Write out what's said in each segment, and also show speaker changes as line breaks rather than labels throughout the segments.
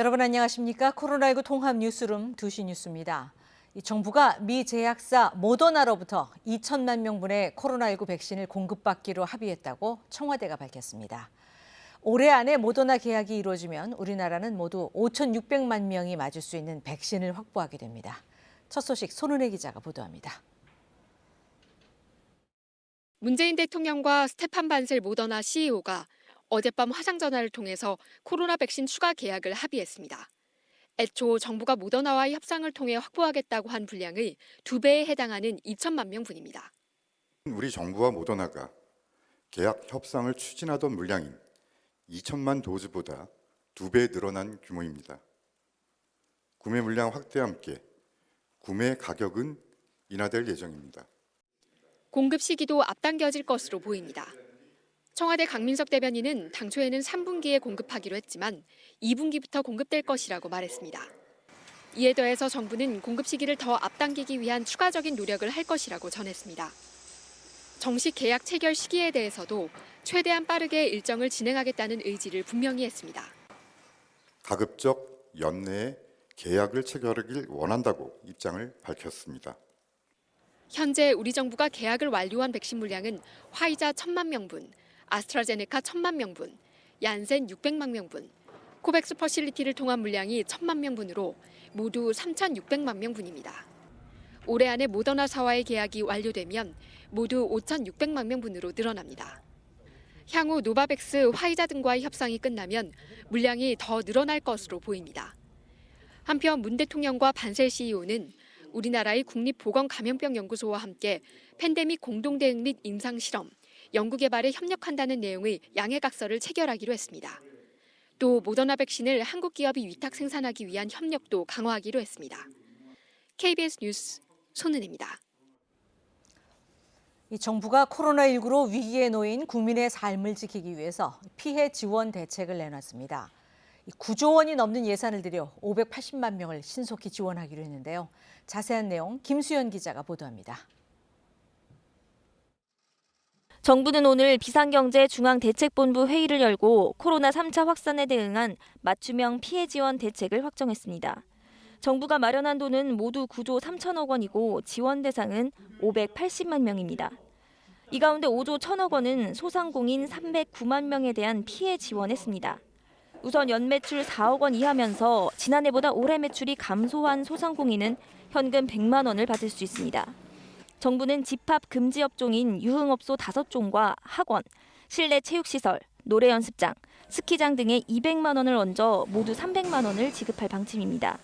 여러분 안녕하십니까? 코로나19 통합 뉴스룸 2시 뉴스입니다. 정부가 미 제약사 모더나로부터 2천만 명분의 코로나19 백신을 공급받기로 합의했다고 청와대가 밝혔습니다. 올해 안에 모더나 계약이 이루어지면 우리나라는 모두 5,600만 명이 맞을 수 있는 백신을 확보하게 됩니다. 첫 소식 손은혜 기자가 보도합니다.
문재인 대통령과 스테판 반셀 모더나 CEO가 어젯밤 화상전화를 통해서 코로나 백신 추가 계약을 합의했습니다. 애초 정부가 모더나와의 협상을 통해 확보하겠다고 한 분량의 2배에 해당하는 2천만 명분입니다.
우리 정부와 모더나가 계약 협상을 추진하던 물량인 2천만 도즈보다 2배 늘어난 규모입니다. 구매 물량 확대와 함께 구매 가격은 인하될 예정입니다.
공급 시기도 앞당겨질 것으로 보입니다. 청와대 강민석 대변인은 당초에는 3분기에 공급하기로 했지만 2분기부터 공급될 것이라고 말했습니다. 이에 더해서 정부는 공급 시기를 더 앞당기기 위한 추가적인 노력을 할 것이라고 전했습니다. 정식 계약 체결 시기에 대해서도 최대한 빠르게 일정을 진행하겠다는 의지를 분명히 했습니다.
가급적 연내에 계약을 체결하길 원한다고 입장을 밝혔습니다.
현재 우리 정부가 계약을 완료한 백신 물량은 화이자 1,000만 명분, 아스트라제네카 1,000만 명분, 얀센 600만 명분, 코백스 퍼실리티를 통한 물량이 1,000만 명분으로 모두 3,600만 명분입니다. 올해 안에 모더나사와의 계약이 완료되면 모두 5,600만 명분으로 늘어납니다. 향후 노바백스, 화이자 등과의 협상이 끝나면 물량이 더 늘어날 것으로 보입니다. 한편 문 대통령과 반셀 CEO는 우리나라의 국립보건감염병연구소와 함께 팬데믹 공동대응 및 임상실험, 연구개발에 협력한다는 내용의 양해각서를 체결하기로 했습니다. 또 모더나 백신을 한국 기업이 위탁 생산하기 위한 협력도 강화하기로 했습니다. KBS 뉴스 손은혜입니다.
정부가 코로나19로 위기에 놓인 국민의 삶을 지키기 위해서 피해 지원 대책을 내놨습니다. 9조 원이 넘는 예산을 들여 580만 명을 신속히 지원하기로 했는데요. 자세한 내용 김수연 기자가 보도합니다.
정부는 오늘 비상경제중앙대책본부 회의를 열고 코로나 3차 확산에 대응한 맞춤형 피해 지원 대책을 확정했습니다. 정부가 마련한 돈은 모두 9조 3천억 원이고 지원 대상은 580만 명입니다. 이 가운데 5조 1천억 원은 소상공인 309만 명에 대한 피해 지원했습니다. 우선 연매출 4억 원 이하면서 지난해보다 올해 매출이 감소한 소상공인은 현금 100만 원을 받을 수 있습니다. 정부는 집합 금지 업종인 유흥업소 5종과 학원, 실내 체육시설, 노래 연습장, 스키장 등에 200만 원을 얹어 모두 300만 원을 지급할 방침입니다.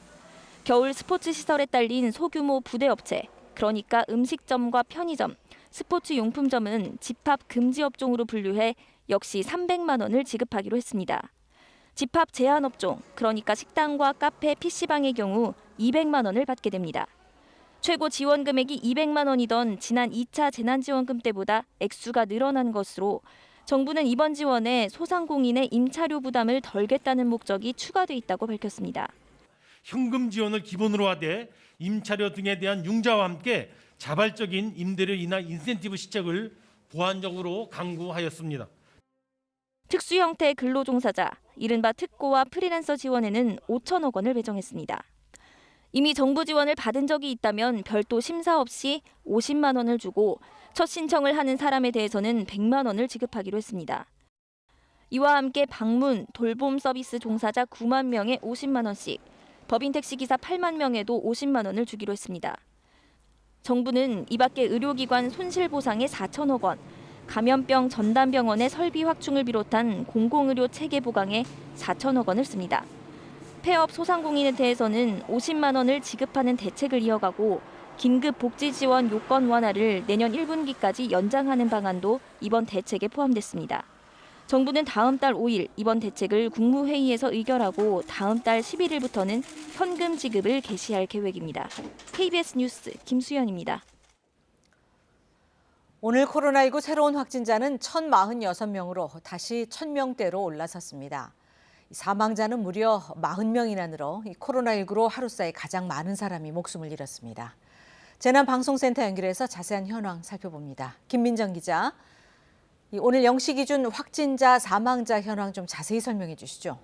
겨울 스포츠 시설에 딸린 소규모 부대업체, 그러니까 음식점과 편의점, 스포츠 용품점은 집합 금지 업종으로 분류해 역시 300만 원을 지급하기로 했습니다. 집합 제한 업종, 그러니까 식당과 카페, PC방의 경우 200만 원을 받게 됩니다. 최고 지원 금액이 200만 원이던 지난 2차 재난지원금 때보다 액수가 늘어난 것으로 정부는 이번 지원에 소상공인의 임차료 부담을 덜겠다는 목적이 추가돼 있다고 밝혔습니다.
현금 지원을 기본으로 하되 임차료 등에 대한 융자와 함께 자발적인 임대료 인하 인센티브 시책을 보완적으로 강구하였습니다.
특수 형태 근로종사자, 이른바 특고와 프리랜서 지원에는 5천억 원을 배정했습니다. 이미 정부 지원을 받은 적이 있다면 별도 심사 없이 50만 원을 주고 첫 신청을 하는 사람에 대해서는 100만 원을 지급하기로 했습니다. 이와 함께 방문, 돌봄 서비스 종사자 9만 명에 50만 원씩, 법인 택시기사 8만 명에도 50만 원을 주기로 했습니다. 정부는 이 밖에 의료기관 손실보상에 4천억 원, 감염병 전담병원의 설비 확충을 비롯한 공공의료 체계 보강에 4천억 원을 씁니다. 폐업 소상공인에 대해서는 50만 원을 지급하는 대책을 이어가고 긴급 복지 지원 요건 완화를 내년 1분기까지 연장하는 방안도 이번 대책에 포함됐습니다. 정부는 다음 달 5일 이번 대책을 국무회의에서 의결하고 다음 달 11일부터는 현금 지급을 개시할 계획입니다. KBS 뉴스 김수연입니다.
오늘 코로나19 새로운 확진자는 1,046명으로 다시 1,000명대로 올라섰습니다. 사망자는 무려 40명이나 늘어 코로나19로 하루 사이 가장 많은 사람이 목숨을 잃었습니다. 재난방송센터 연결해서 자세한 현황 살펴봅니다. 김민정 기자, 오늘 0시 기준 확진자, 사망자 현황 좀 자세히 설명해 주시죠.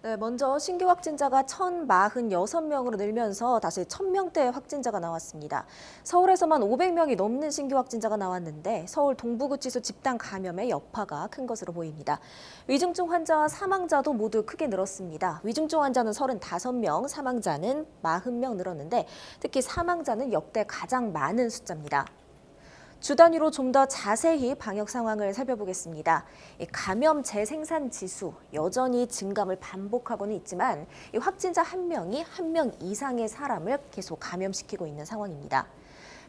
네, 먼저 신규 확진자가 1,046명으로 늘면서 다시 1,000명대 확진자가 나왔습니다. 서울에서만 500명이 넘는 신규 확진자가 나왔는데 서울 동부구치소 집단 감염의 여파가 큰 것으로 보입니다. 위중증 환자와 사망자도 모두 크게 늘었습니다. 위중증 환자는 35명, 사망자는 40명 늘었는데 특히 사망자는 역대 가장 많은 숫자입니다. 주 단위로 좀 더 자세히 방역 상황을 살펴보겠습니다. 감염 재생산 지수 여전히 증감을 반복하고는 있지만 확진자 한 명이 한 명 이상의 사람을 계속 감염시키고 있는 상황입니다.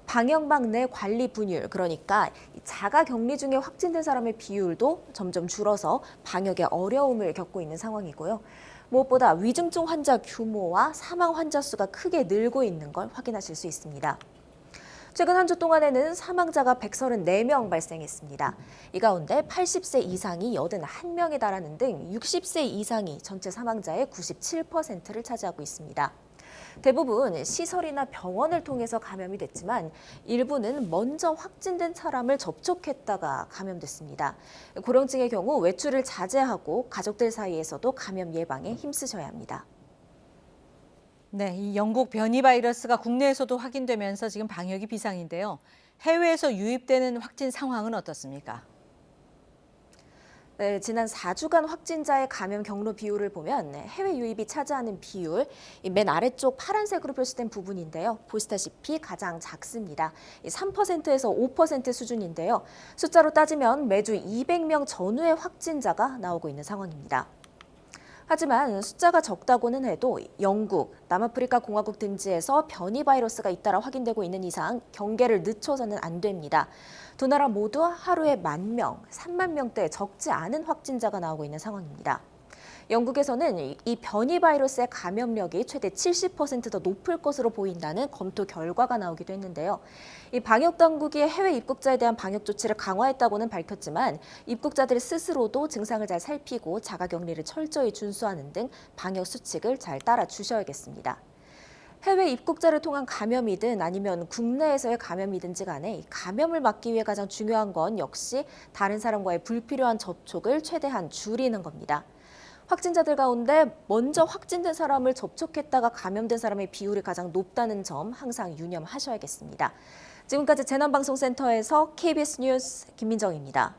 방역망 내 관리 분율, 그러니까 자가 격리 중에 확진된 사람의 비율도 점점 줄어서 방역에 어려움을 겪고 있는 상황이고요. 무엇보다 위중증 환자 규모와 사망 환자 수가 크게 늘고 있는 걸 확인하실 수 있습니다. 최근 한 주 동안에는 사망자가 134명 발생했습니다. 이 가운데 80세 이상이 81명에 달하는 등 60세 이상이 전체 사망자의 97%를 차지하고 있습니다. 대부분 시설이나 병원을 통해서 감염이 됐지만 일부는 먼저 확진된 사람을 접촉했다가 감염됐습니다. 고령층의 경우 외출을 자제하고 가족들 사이에서도 감염 예방에 힘쓰셔야 합니다.
네, 이 영국 변이 바이러스가 국내에서도 확인되면서 지금 방역이 비상인데요. 해외에서 유입되는 확진 상황은 어떻습니까?
네, 지난 4주간 확진자의 감염 경로 비율을 보면 해외 유입이 차지하는 비율, 맨 아래쪽 파란색으로 표시된 부분인데요. 보시다시피 가장 작습니다. 3%에서 5% 수준인데요. 숫자로 따지면 매주 200명 전후의 확진자가 나오고 있는 상황입니다. 하지만 숫자가 적다고는 해도 영국, 남아프리카 공화국 등지에서 변이 바이러스가 잇따라 확인되고 있는 이상 경계를 늦춰서는 안 됩니다. 두 나라 모두 하루에 10,000명, 30,000명대 적지 않은 확진자가 나오고 있는 상황입니다. 영국에서는 이 변이 바이러스의 감염력이 최대 70% 더 높을 것으로 보인다는 검토 결과가 나오기도 했는데요. 이 방역 당국이 해외 입국자에 대한 방역 조치를 강화했다고는 밝혔지만 입국자들 스스로도 증상을 잘 살피고 자가격리를 철저히 준수하는 등 방역 수칙을 잘 따라 주셔야겠습니다. 해외 입국자를 통한 감염이든 아니면 국내에서의 감염이든지 간에 감염을 막기 위해 가장 중요한 건 역시 다른 사람과의 불필요한 접촉을 최대한 줄이는 겁니다. 확진자들 가운데 먼저 확진된 사람을 접촉했다가 감염된 사람의 비율이 가장 높다는 점 항상 유념하셔야겠습니다. 지금까지 재난방송센터에서 KBS 뉴스 김민정입니다.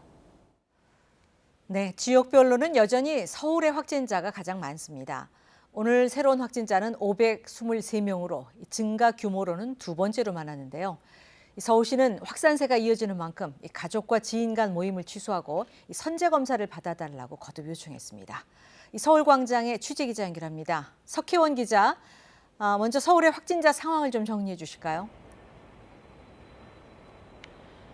네, 지역별로는 여전히 서울의 확진자가 가장 많습니다. 오늘 새로운 확진자는 523명으로 증가 규모로는 두 번째로 많았는데요. 서울시는 확산세가 이어지는 만큼 가족과 지인 간 모임을 취소하고 선제 검사를 받아달라고 거듭 요청했습니다. 서울광장의 취재기자 연결합니다. 석혜원 기자, 먼저 서울의 확진자 상황을 좀 정리해 주실까요?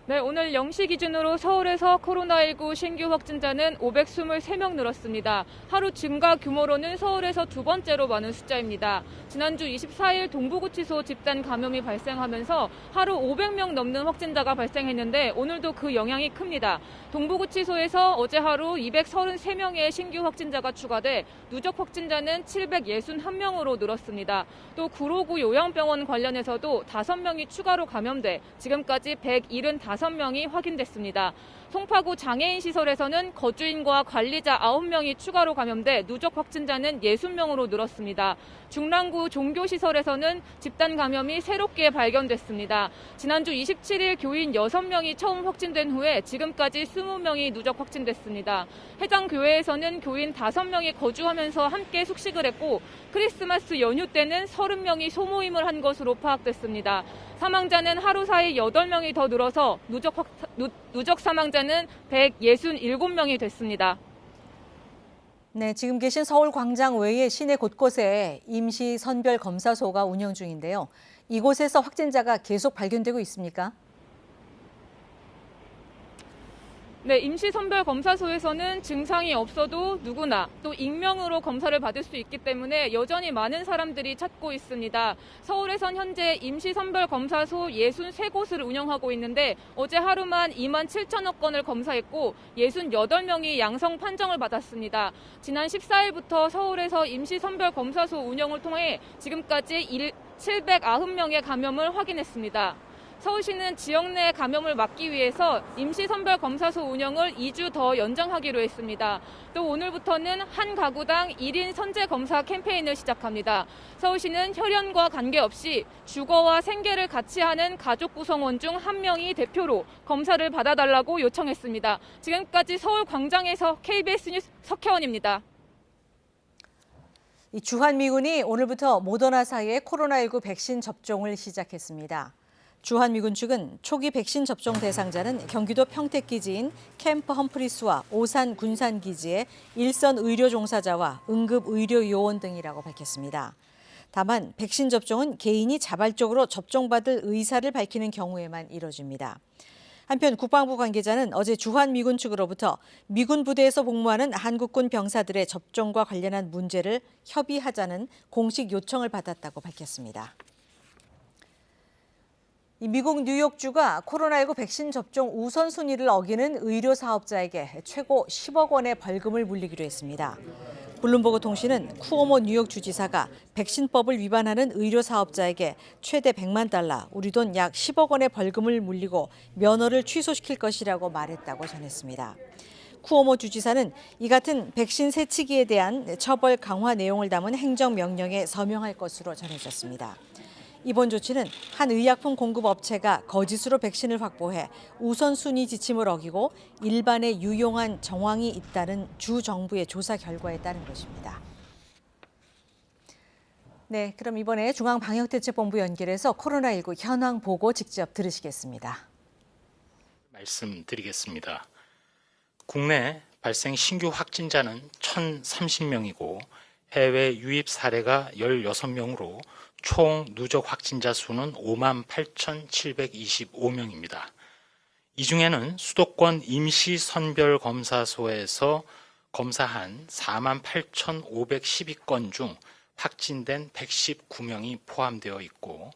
네, 오늘 0시 기준으로 서울에서 코로나19 신규 확진자는 523명 늘었습니다. 하루 증가 규모로는 서울에서 두 번째로 많은 숫자입니다. 지난주 24일 동부구치소 집단 감염이 발생하면서 하루 500명 넘는 확진자가 발생했는데 오늘도 그 영향이 큽니다. 동부구치소에서 어제 하루 233명의 신규 확진자가 추가돼 누적 확진자는 761명으로 늘었습니다. 또 구로구 요양병원 관련해서도 5명이 추가로 감염돼 지금까지 175명이 확인됐습니다. 송파구 장애인 시설에서는 거주인과 관리자 9명이 추가로 감염돼 누적 확진자는 60명으로 늘었습니다. 중랑구 종교시설에서는 집단 감염이 새롭게 발견됐습니다. 지난주 27일 교인 6명이 처음 확진된 후에 지금까지 20명이 누적 확진됐습니다. 해당 교회에서는 교인 5명이 거주하면서 함께 숙식을 했고 크리스마스 연휴 때는 30명이 소모임을 한 것으로 파악됐습니다. 사망자는 하루 사이 8명이 더 늘어서 누적 사망자는 167명이 됐습니다.
네, 지금 계신 서울 광장 외에 시내 곳곳에 임시 선별 검사소가 운영 중인데요. 이곳에서 확진자가 계속 발견되고 있습니까?
네, 임시선별검사소에서는 증상이 없어도 누구나 또 익명으로 검사를 받을 수 있기 때문에 여전히 많은 사람들이 찾고 있습니다. 서울에선 현재 임시선별검사소 63곳을 운영하고 있는데 어제 하루만 2만 7천여 건을 검사했고 68명이 양성 판정을 받았습니다. 지난 14일부터 서울에서 임시선별검사소 운영을 통해 지금까지 790명의 감염을 확인했습니다. 서울시는 지역 내 감염을 막기 위해서 임시선별검사소 운영을 2주 더 연장하기로 했습니다. 또 오늘부터는 한 가구당 1인 선제검사 캠페인을 시작합니다. 서울시는 혈연과 관계없이 주거와 생계를 같이 하는 가족 구성원 중 한 명이 대표로 검사를 받아달라고 요청했습니다. 지금까지 서울광장에서 KBS 뉴스 석혜원입니다.
이 주한미군이 오늘부터 모더나사의 코로나19 백신 접종을 시작했습니다. 주한미군 측은 초기 백신 접종 대상자는 경기도 평택기지인 캠프 험프리스와 오산 군산기지의 일선 의료 종사자와 응급 의료 요원 등이라고 밝혔습니다. 다만 백신 접종은 개인이 자발적으로 접종받을 의사를 밝히는 경우에만 이뤄집니다. 한편 국방부 관계자는 어제 주한미군 측으로부터 미군 부대에서 복무하는 한국군 병사들의 접종과 관련한 문제를 협의하자는 공식 요청을 받았다고 밝혔습니다. 미국 뉴욕주가 코로나19 백신 접종 우선순위를 어기는 의료 사업자에게 최고 10억 원의 벌금을 물리기로 했습니다. 블룸버그 통신은 쿠오모 뉴욕 주지사가 백신법을 위반하는 의료 사업자에게 최대 100만 달러, 우리 돈 약 10억 원의 벌금을 물리고 면허를 취소시킬 것이라고 말했다고 전했습니다. 쿠오모 주지사는 이 같은 백신 세치기에 대한 처벌 강화 내용을 담은 행정명령에 서명할 것으로 전해졌습니다. 이번 조치는 한 의약품 공급 업체가 거짓으로 백신을 확보해 우선순위 지침을 어기고 일반에 유용한 정황이 있다는 주 정부의 조사 결과에 따른 것입니다. 네, 그럼 이번에 중앙방역대책본부 연결해서 코로나19 현황 보고 직접 들으시겠습니다.
말씀드리겠습니다. 국내 발생 신규 확진자는 1,030명이고 해외 유입 사례가 16명으로 총 누적 확진자 수는 58,725명입니다. 이 중에는 수도권 임시선별검사소에서 검사한 48,512건 중 확진된 119명이 포함되어 있고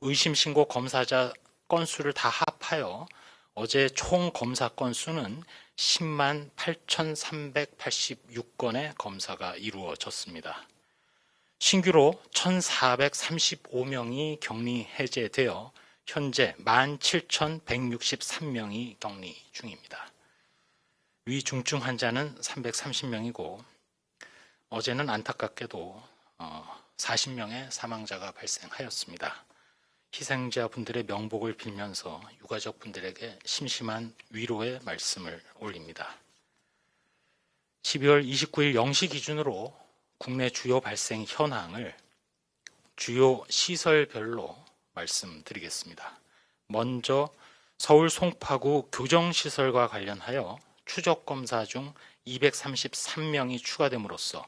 의심신고 검사자 건수를 다 합하여 어제 총 검사 건수는 10만 8,386건의 검사가 이루어졌습니다. 신규로 1,435명이 격리 해제되어 현재 17,163명이 격리 중입니다. 위중증 환자는 330명이고 어제는 안타깝게도 40명의 사망자가 발생하였습니다. 희생자분들의 명복을 빌면서 유가족분들에게 심심한 위로의 말씀을 올립니다. 12월 29일 0시 기준으로 국내 주요 발생 현황을 주요 시설별로 말씀드리겠습니다. 먼저 서울 송파구 교정시설과 관련하여 추적검사 중 233명이 추가됨으로써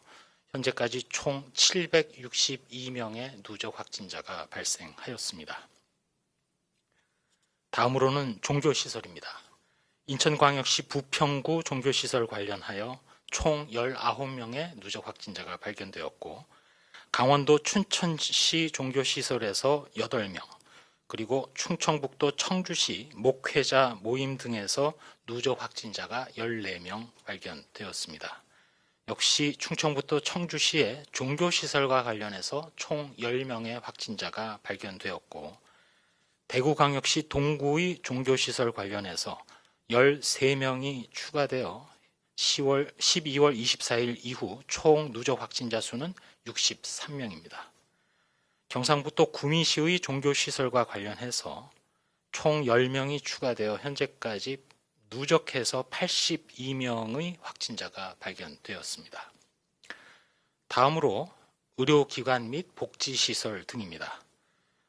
현재까지 총 762명의 누적 확진자가 발생하였습니다. 다음으로는 종교시설입니다. 인천광역시 부평구 종교시설 관련하여 총 19명의 누적 확진자가 발견되었고 강원도 춘천시 종교시설에서 8명, 그리고 충청북도 청주시 목회자 모임 등에서 누적 확진자가 14명 발견되었습니다. 역시 충청북도 청주시의 종교시설과 관련해서 총 10명의 확진자가 발견되었고 대구광역시 동구의 종교시설 관련해서 13명이 추가되어 12월 24일 이후 총 누적 확진자 수는 63명입니다. 경상북도 구미시의 종교시설과 관련해서 총 10명이 추가되어 현재까지 누적해서 82명의 확진자가 발견되었습니다. 다음으로 의료기관 및 복지시설 등입니다.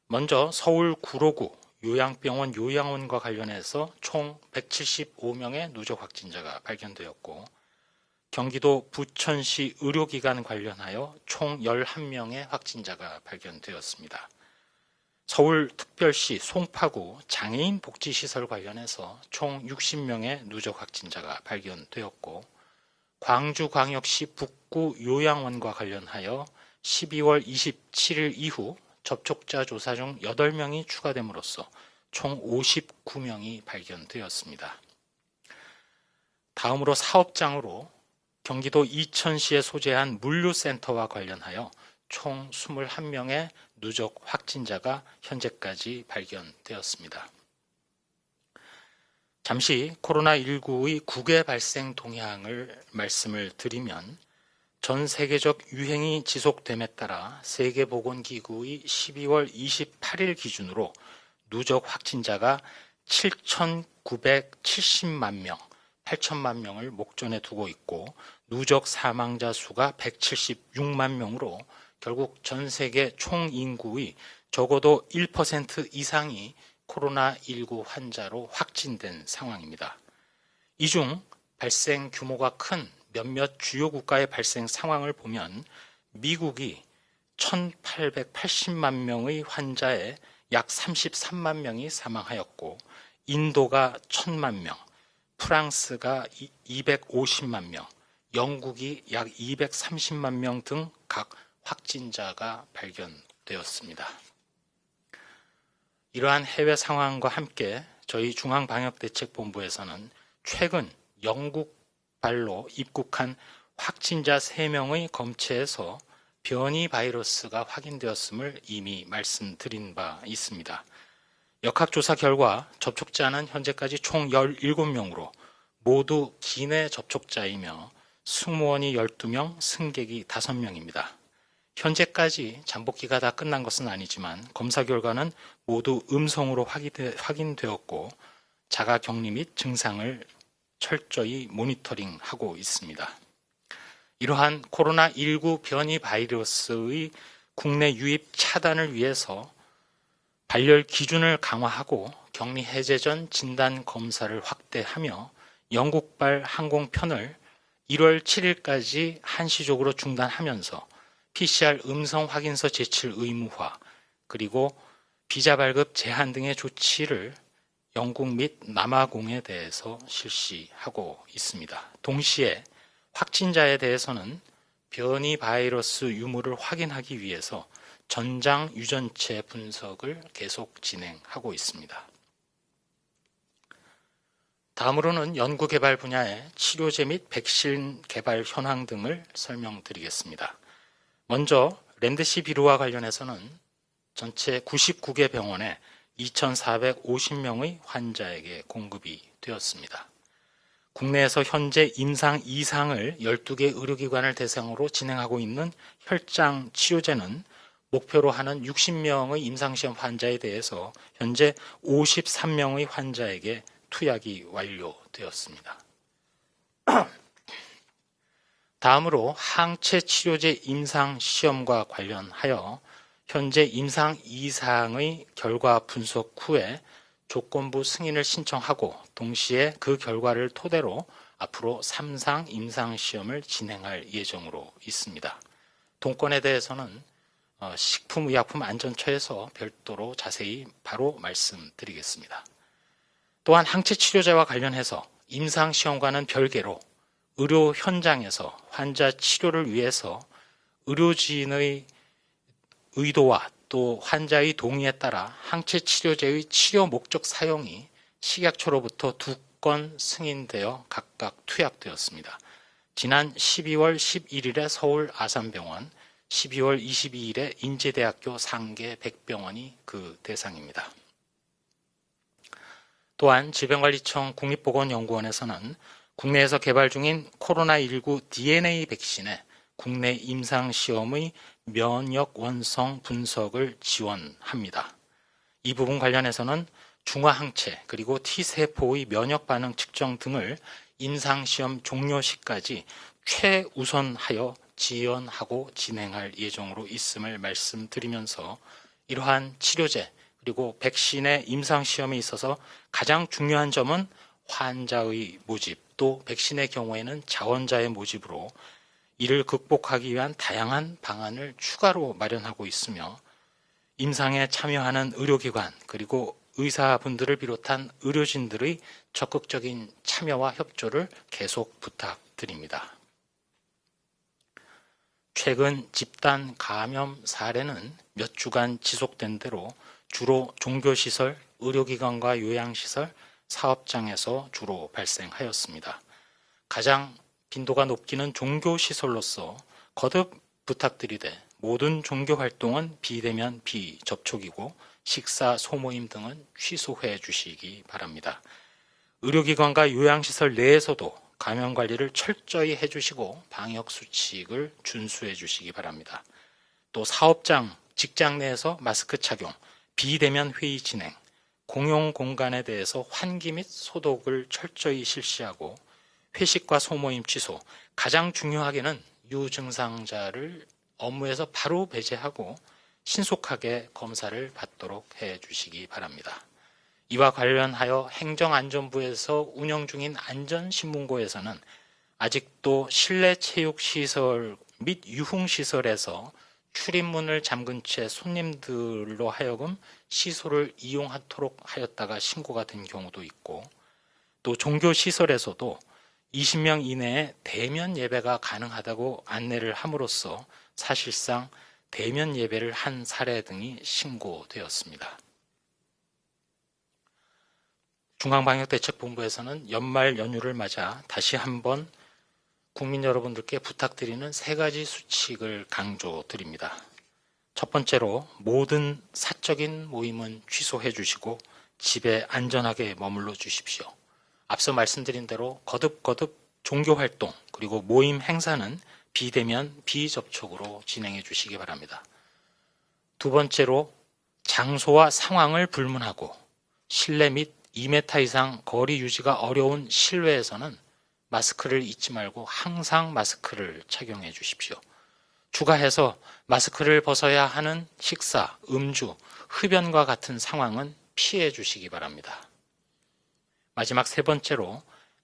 먼저 서울 구로구 요양병원 요양원과 관련해서 총 175명의 누적 확진자가 발견되었고 경기도 부천시 의료기관 관련하여 총 11명의 확진자가 발견되었습니다. 서울특별시 송파구 장애인 복지시설 관련해서 총 60명의 누적 확진자가 발견되었고 광주광역시 북구 요양원과 관련하여 12월 27일 이후 접촉자 조사 중 8명이 추가됨으로써 총 59명이 발견되었습니다. 다음으로 사업장으로 경기도 이천시에 소재한 물류센터와 관련하여 총 21명의 누적 확진자가 현재까지 발견되었습니다. 잠시 코로나19의 국외 발생 동향을 말씀을 드리면 전 세계적 유행이 지속됨에 따라 세계보건기구의 12월 28일 기준으로 누적 확진자가 7,970만 명, 8천만 명을 목전에 두고 있고 누적 사망자 수가 176만 명으로 결국 전 세계 총 인구의 적어도 1% 이상이 코로나19 환자로 확진된 상황입니다. 이 중 발생 규모가 큰 몇몇 주요 국가의 발생 상황을 보면 미국이 1,880만 명의 환자에 약 33만 명이 사망하였고 인도가 1,000만 명, 프랑스가 250만 명, 영국이 약 230만 명 등 각 확진자가 발견되었습니다. 이러한 해외 상황과 함께 저희 중앙방역대책본부에서는 최근 영국발로 입국한 확진자 3명의 검체에서 변이 바이러스가 확인되었음을 이미 말씀드린 바 있습니다. 역학조사 결과 접촉자는 현재까지 총 17명으로 모두 기내 접촉자이며 승무원이 12명, 승객이 5명입니다. 현재까지 잠복기가 다 끝난 것은 아니지만 검사 결과는 모두 음성으로 확인되었고 자가격리 및 증상을 철저히 모니터링하고 있습니다. 이러한 코로나19 변이 바이러스의 국내 유입 차단을 위해서 발열 기준을 강화하고 격리 해제 전 진단 검사를 확대하며 영국발 항공편을 1월 7일까지 한시적으로 중단하면서 PCR 음성 확인서 제출 의무화, 그리고 비자 발급 제한 등의 조치를 영국 및 남아공에 대해서 실시하고 있습니다. 동시에 확진자에 대해서는 변이 바이러스 유무를 확인하기 위해서 전장 유전체 분석을 계속 진행하고 있습니다. 다음으로는 연구개발 분야의 치료제 및 백신 개발 현황 등을 설명드리겠습니다. 먼저 렘데시비루와 관련해서는 전체 99개 병원에 2,450명의 환자에게 공급이 되었습니다. 국내에서 현재 임상 2상을 12개 의료기관을 대상으로 진행하고 있는 혈장 치료제는 목표로 하는 60명의 임상시험 환자에 대해서 현재 53명의 환자에게 투약이 완료되었습니다. 다음으로 항체 치료제 임상 시험과 관련하여 현재 임상 2상의 결과 분석 후에 조건부 승인을 신청하고 동시에 그 결과를 토대로 앞으로 3상 임상 시험을 진행할 예정으로 있습니다. 동건에 대해서는 식품의약품안전처에서 별도로 자세히 바로 말씀드리겠습니다. 또한 항체 치료제와 관련해서 임상 시험과는 별개로 의료 현장에서 환자 치료를 위해서 의료진의 의도와 또 환자의 동의에 따라 항체 치료제의 치료 목적 사용이 식약처로부터 2건 승인되어 각각 투약되었습니다. 지난 12월 11일에 서울 아산병원, 12월 22일에 인제대학교 상계 백병원이 그 대상입니다. 또한 질병관리청 국립보건연구원에서는 국내에서 개발 중인 코로나19 DNA 백신의 국내 임상시험의 면역 원성 분석을 지원합니다. 이 부분 관련해서는 중화항체 그리고 T세포의 면역 반응 측정 등을 임상시험 종료 시까지 최우선하여 지원하고 진행할 예정으로 있음을 말씀드리면서 이러한 치료제 그리고 백신의 임상시험에 있어서 가장 중요한 점은 환자의 모집, 또 백신의 경우에는 자원자의 모집으로 이를 극복하기 위한 다양한 방안을 추가로 마련하고 있으며 임상에 참여하는 의료기관 그리고 의사분들을 비롯한 의료진들의 적극적인 참여와 협조를 계속 부탁드립니다. 최근 집단 감염 사례는 몇 주간 지속된 대로 주로 종교시설, 의료기관과 요양시설, 사업장에서 주로 발생하였습니다. 가장 빈도가 높기는 종교시설로서 거듭 부탁드리되 모든 종교 활동은 비대면 비접촉이고 식사, 소모임 등은 취소해 주시기 바랍니다. 의료기관과 요양시설 내에서도 감염 관리를 철저히 해주시고 방역 수칙을 준수해 주시기 바랍니다. 또 사업장, 직장 내에서 마스크 착용, 비대면 회의 진행, 공용 공간에 대해서 환기 및 소독을 철저히 실시하고 회식과 소모임 취소, 가장 중요하게는 유증상자를 업무에서 바로 배제하고 신속하게 검사를 받도록 해 주시기 바랍니다. 이와 관련하여 행정안전부에서 운영 중인 안전신문고에서는 아직도 실내 체육시설 및 유흥시설에서 출입문을 잠근 채 손님들로 하여금 시설을 이용하도록 하였다가 신고가 된 경우도 있고, 또 종교시설에서도 20명 이내에 대면 예배가 가능하다고 안내를 함으로써 사실상 대면 예배를 한 사례 등이 신고되었습니다. 중앙방역대책본부에서는 연말 연휴를 맞아 다시 한번 국민 여러분들께 부탁드리는 3가지 수칙을 강조드립니다. 첫 번째로 모든 사적인 모임은 취소해 주시고 집에 안전하게 머물러 주십시오. 앞서 말씀드린 대로 거듭 종교활동 그리고 모임 행사는 비대면 비접촉으로 진행해 주시기 바랍니다. 두 번째로 장소와 상황을 불문하고 실내 및 2m 이상 거리 유지가 어려운 실외에서는 마스크를 잊지 말고 항상 마스크를 착용해 주십시오. 추가해서 마스크를 벗어야 하는 식사, 음주, 흡연과 같은 상황은 피해 주시기 바랍니다. 마지막 3번째로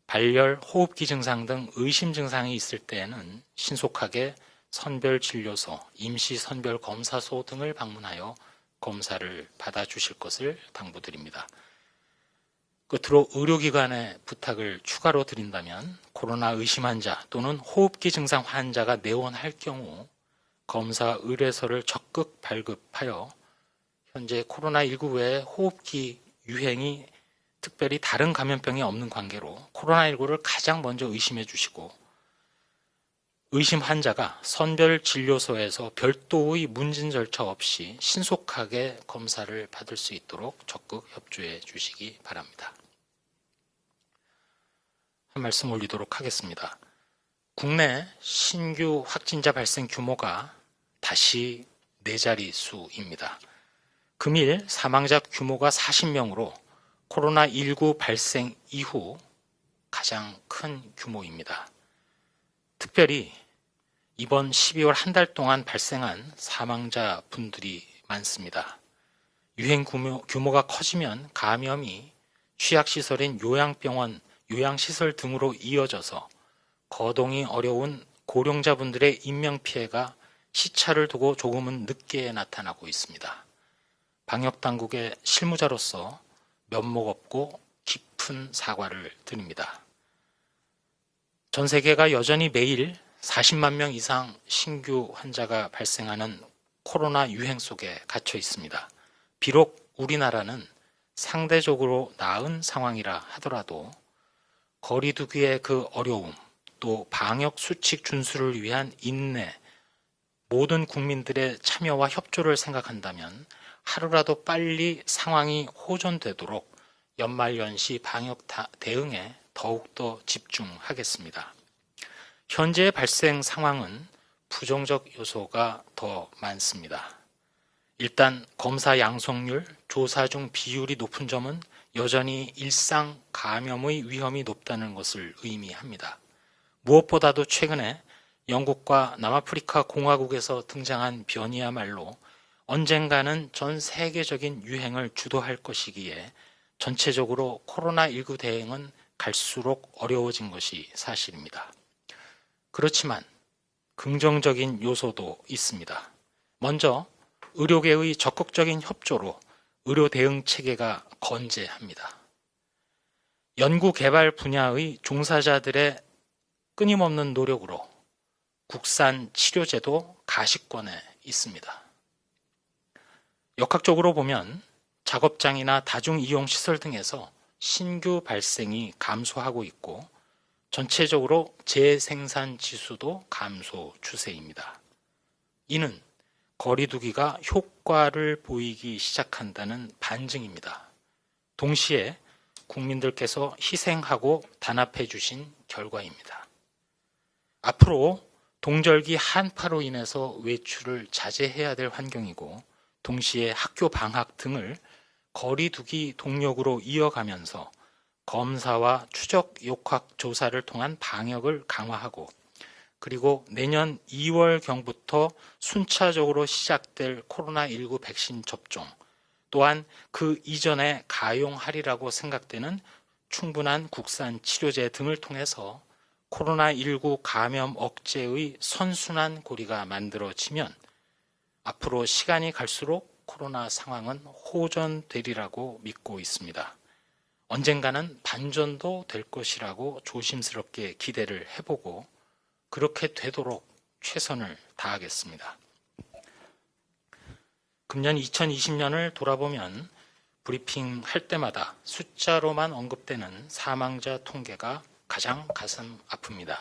발열, 호흡기 증상 등 의심 증상이 있을 때에는 신속하게 선별진료소, 임시선별검사소 등을 방문하여 검사를 받아주실 것을 당부드립니다. 끝으로 의료기관에 부탁을 추가로 드린다면 코로나 의심 환자 또는 호흡기 증상 환자가 내원할 경우 검사 의뢰서를 적극 발급하여 현재 코로나19 외에 호흡기 유행이 특별히 다른 감염병이 없는 관계로 코로나19를 가장 먼저 의심해 주시고 의심 환자가 선별진료소에서 별도의 문진 절차 없이 신속하게 검사를 받을 수 있도록 적극 협조해 주시기 바랍니다. 한 말씀 올리도록 하겠습니다. 국내 신규 확진자 발생 규모가 다시 4자릿수입니다. 금일 사망자 규모가 40명으로 코로나19 발생 이후 가장 큰 규모입니다. 특별히 이번 12월 한 달 동안 발생한 사망자 분들이 많습니다. 유행 규모가 커지면 감염이 취약시설인 요양병원, 요양시설 등으로 이어져서 거동이 어려운 고령자분들의 인명피해가 시차를 두고 조금은 늦게 나타나고 있습니다. 방역당국의 실무자로서 면목 없고 깊은 사과를 드립니다. 전 세계가 여전히 매일 40만 명 이상 신규 환자가 발생하는 코로나 유행 속에 갇혀 있습니다. 비록 우리나라는 상대적으로 나은 상황이라 하더라도 거리두기의 그 어려움, 또 방역 수칙 준수를 위한 인내, 모든 국민들의 참여와 협조를 생각한다면 하루라도 빨리 상황이 호전되도록 연말연시 방역 대응에 더욱더 집중하겠습니다. 현재 발생 상황은 부정적 요소가 더 많습니다. 일단 검사 양성률, 조사 중 비율이 높은 점은 여전히 일상 감염의 위험이 높다는 것을 의미합니다. 무엇보다도 최근에 영국과 남아프리카 공화국에서 등장한 변이야말로 언젠가는 전 세계적인 유행을 주도할 것이기에 전체적으로 코로나19 대응은 갈수록 어려워진 것이 사실입니다. 그렇지만 긍정적인 요소도 있습니다. 먼저 의료계의 적극적인 협조로 의료 대응 체계가 건재합니다. 연구 개발 분야의 종사자들의 끊임없는 노력으로 국산 치료제도 가시권에 있습니다. 역학적으로 보면 작업장이나 다중이용시설 등에서 신규 발생이 감소하고 있고 전체적으로 재생산 지수도 감소 추세입니다. 이는 거리두기가 효과를 보이기 시작한다는 반증입니다. 동시에 국민들께서 희생하고 단합해 주신 결과입니다. 앞으로 동절기 한파로 인해서 외출을 자제해야 될 환경이고 동시에 학교 방학 등을 거리두기 동력으로 이어가면서 검사와 추적 역학 조사를 통한 방역을 강화하고 그리고 내년 2월경부터 순차적으로 시작될 코로나19 백신 접종 또한 그 이전에 가용하리라고 생각되는 충분한 국산 치료제 등을 통해서 코로나19 감염 억제의 선순환 고리가 만들어지면 앞으로 시간이 갈수록 코로나 상황은 호전되리라고 믿고 있습니다. 언젠가는 반전도 될 것이라고 조심스럽게 기대를 해보고 그렇게 되도록 최선을 다하겠습니다. 금년 2020년을 돌아보면 브리핑 할 때마다 숫자로만 언급되는 사망자 통계가 가장 가슴 아픕니다.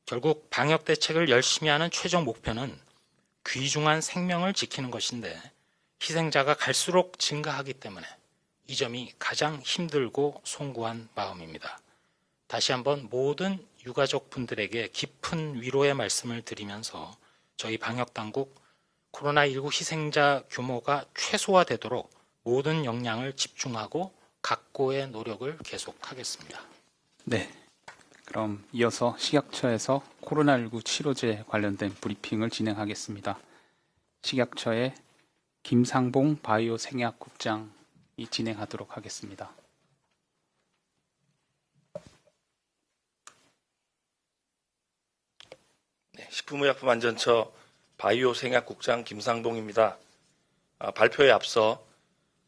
결국 방역 대책을 열심히 하는 최종 목표는 귀중한 생명을 지키는 것인데 희생자가 갈수록 증가하기 때문에 이 점이 가장 힘들고 송구한 마음입니다. 다시 한번 모든 유가족 분들에게 깊은 위로의 말씀을 드리면서 저희 방역당국 코로나19 희생자 규모가 최소화되도록 모든 역량을 집중하고 각고의 노력을 계속하겠습니다.
네, 그럼 이어서 식약처에서 코로나19 치료제 관련된 브리핑을 진행하겠습니다. 식약처의 김상봉 바이오 생약국장이 진행하도록 하겠습니다.
네, 식품의약품안전처 바이오 생약국장 김상봉입니다. 발표에 앞서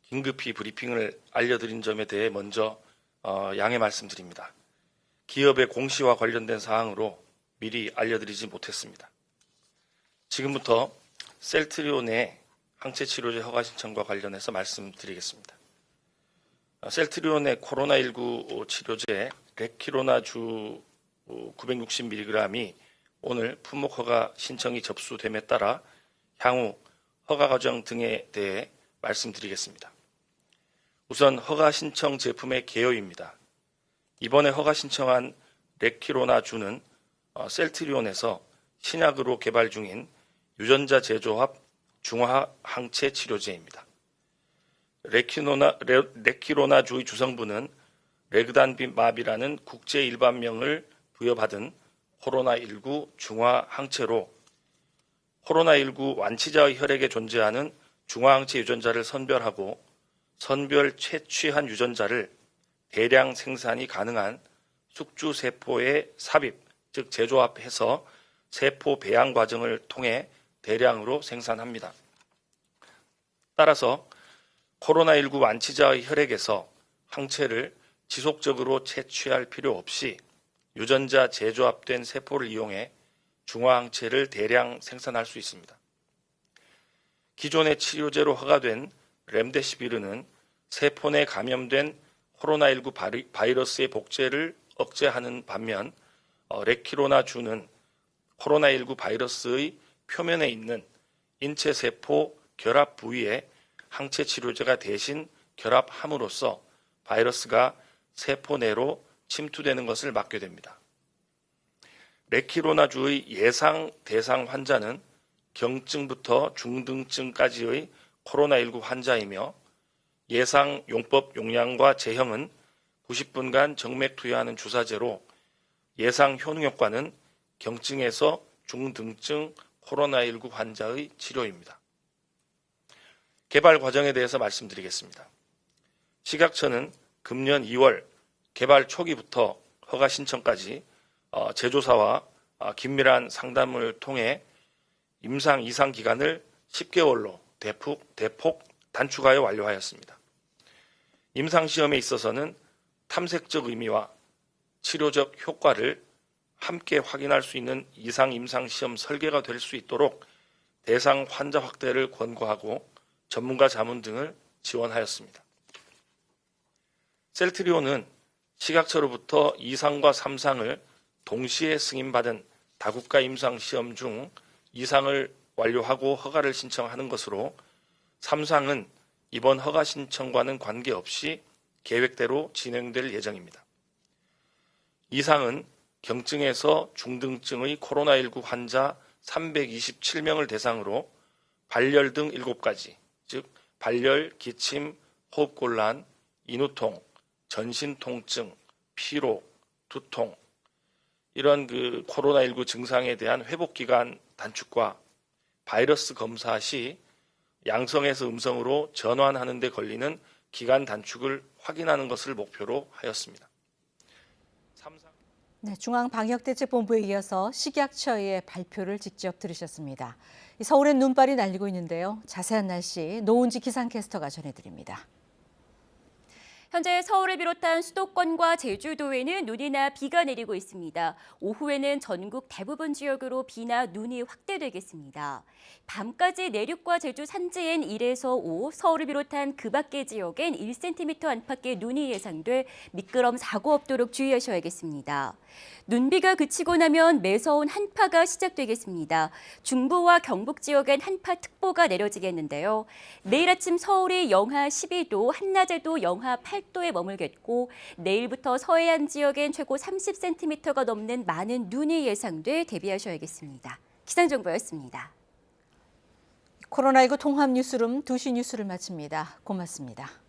긴급히 브리핑을 알려드린 점에 대해 먼저 양해 말씀드립니다. 기업의 공시와 관련된 사항으로 미리 알려드리지 못했습니다. 지금부터 셀트리온의 항체치료제 허가 신청과 관련해서 말씀드리겠습니다. 셀트리온의 코로나19 치료제 레키로나주 960mg이 오늘 품목 허가 신청이 접수됨에 따라 향후 허가 과정 등에 대해 말씀드리겠습니다. 우선 허가 신청 제품의 개요입니다. 이번에 허가 신청한 레키로나주는 셀트리온에서 신약으로 개발 중인 유전자 제조합 중화 항체 치료제입니다. 레키로나주의 주성분은 레그단비맙이라는 국제 일반명을 부여받은 코로나19 중화 항체로 코로나19 완치자의 혈액에 존재하는 중화 항체 유전자를 선별하고 선별 채취한 유전자를 대량 생산이 가능한 숙주 세포에 삽입, 즉 제조합해서 세포 배양 과정을 통해 대량으로 생산합니다. 따라서 코로나19 완치자의 혈액에서 항체를 지속적으로 채취할 필요 없이 유전자 제조합된 세포를 이용해 중화항체를 대량 생산할 수 있습니다. 기존의 치료제로 허가된 렘데시비르는 세포 내 감염된 코로나19 바이러스의 복제를 억제하는 반면 레키로나주는 코로나19 바이러스의 표면에 있는 인체 세포 결합 부위에 항체 치료제가 대신 결합함으로써 바이러스가 세포 내로 침투되는 것을 막게 됩니다. 레키로나주의 예상 대상 환자는 경증부터 중등증까지의 코로나19 환자이며 예상 용법 용량과 제형은 90분간 정맥 투여하는 주사제로 예상 효능 효과는 경증에서 중등증 코로나19 환자의 치료입니다. 개발 과정에 대해서 말씀드리겠습니다. 식약처는 금년 2월 개발 초기부터 허가 신청까지 제조사와 긴밀한 상담을 통해 임상 이상 기간을 10개월로 대폭 단축하여 완료하였습니다. 임상 시험에 있어서는 탐색적 의미와 치료적 효과를 함께 확인할 수 있는 이상 임상 시험 설계가 될 수 있도록 대상 환자 확대를 권고하고 전문가 자문 등을 지원하였습니다. 셀트리온은 식약처로부터 2상과 3상을 동시에 승인받은 다국가 임상 시험 중 2상을 완료하고 허가를 신청하는 것으로 3상은 이번 허가 신청과는 관계없이 계획대로 진행될 예정입니다. 2상은 경증에서 중등증의 코로나19 환자 327명을 대상으로 발열 등 7가지, 즉 발열, 기침, 호흡곤란, 인후통, 전신통증, 피로, 두통, 이런 코로나19 증상에 대한 회복기간 단축과 바이러스 검사 시 양성에서 음성으로 전환하는 데 걸리는 기간 단축을 확인하는 것을 목표로 하였습니다.
네, 중앙방역대책본부에 이어서 식약처의 발표를 직접 들으셨습니다. 서울엔 눈발이 날리고 있는데요. 자세한 날씨 노은지 기상캐스터가 전해드립니다.
현재 서울을 비롯한 수도권과 제주도에는 눈이나 비가 내리고 있습니다. 오후에는 전국 대부분 지역으로 비나 눈이 확대되겠습니다. 밤까지 내륙과 제주 산지엔 1에서 5, 서울을 비롯한 그 밖의 지역엔 1cm 안팎의 눈이 예상돼 미끄럼 사고 없도록 주의하셔야겠습니다. 눈비가 그치고 나면 매서운 한파가 시작되겠습니다. 중부와 경북 지역엔 한파특보가 내려지겠는데요. 내일 아침 서울이 영하 12도, 한낮에도 영하 8도에 머물겠고 내일부터 서해안 지역엔 최고 30cm가 넘는 많은 눈이 예상돼 대비하셔야겠습니다. 기상정보였습니다.
코로나19 통합 뉴스룸 2시 뉴스를 마칩니다. 고맙습니다.